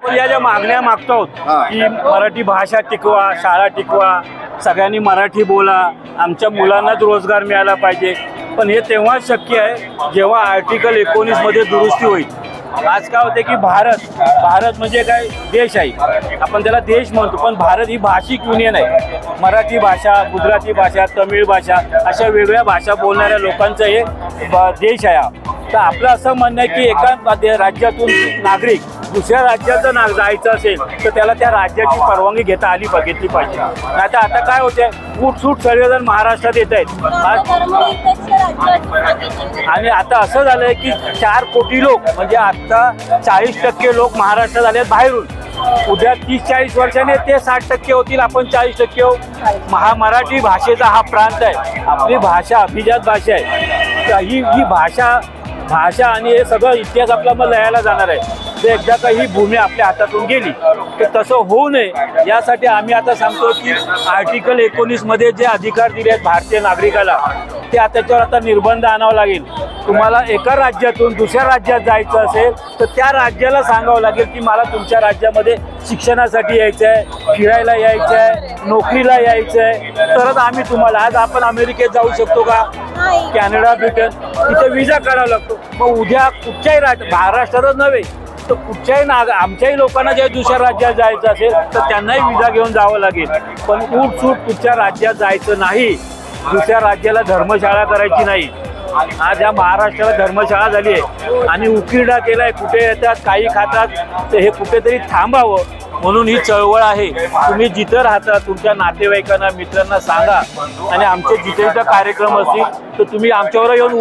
आपण या ज्या मागण्या मागतो की मराठी भाषा टिकवा, शाळा टिकवा, सगळ्यांनी मराठी बोला, आमच्या मुलांनाच रोजगार मिळाला पाहिजे, पण हे तेव्हाच शक्य आहे जेव्हा आर्टिकल 19 मध्ये दुरुस्ती होईल. आज काय होते की भारत म्हणजे काय देश आहे, आपण त्याला देश म्हणतो, पण भारत ही भाषिक युनियन आहे. मराठी भाषा, गुजराती भाषा, तमिळ भाषा अशा वेगवेगळ्या भाषा बोलणाऱ्या लोकांचा हे देश आहे. तर आपलं असं म्हणणं आहे की एका राज्यातून नागरिक दुसऱ्या राज्याचं जायचं असेल तर त्याला त्या राज्याची परवानगी घेतली पाहिजे. नाही तर आता काय होते, सूट सर्वजण महाराष्ट्रात येत आहेत आणि आता असं झालंय की 4 कोटी लोक म्हणजे आता 40% लोक महाराष्ट्रात आले बाहेरून. उद्या 30-40 वर्षाने ते 60% होतील, आपण 40% होऊ. मराठी भाषेचा हा प्रांत आहे, आपली भाषा अभिजात भाषा आहे. ही भाषा आणि हे सगळं इतिहास आपला मग लयाला जाणार आहे. ते एकदा का ही भूमी आपल्या हातातून गेली तर तसं होऊ नये यासाठी आम्ही आता सांगतो की आर्टिकल 19 मध्ये जे अधिकार दिले आहेत भारतीय नागरिकाला ते त्याच्यावर आता निर्बंध आणावं लागेल. तुम्हाला एका राज्यातून दुसऱ्या राज्यात जायचं असेल तर त्या राज्याला सांगावं लागेल की मला तुमच्या राज्यामध्ये शिक्षणासाठी यायचं आहे, फिरायला यायचं आहे, नोकरीला यायचं आहे, तरच आम्ही तुम्हाला. आज आपण अमेरिकेत जाऊ शकतो का, कॅनडा, ब्रिटन, तिथे विजा काढावा लागतो. मग उद्या कुठच्याही महाराष्ट्रातच नव्हे तर कुठच्याही आमच्याही लोकांना जे दुसऱ्या राज्यात जायचं असेल तर त्यांनाही विजा घेऊन जावं लागेल. पण उठसूट कुठच्या राज्यात जायचं नाही, दुसऱ्या राज्याला धर्मशाळा करायची नाही. आज या महाराष्ट्राला धर्मशाळा झाली आहे आणि उकिरडा केलाय, कुठे येतात काही खातात, तर हे कुठेतरी थांबावं म्हणून ही चळवळ आहे. तुम्ही जिथं राहता तुमच्या नातेवाईकांना, मित्रांना सांगा आणि आमचे जिथे कार्यक्रम असतील तर तुम्ही आमच्यावर येऊन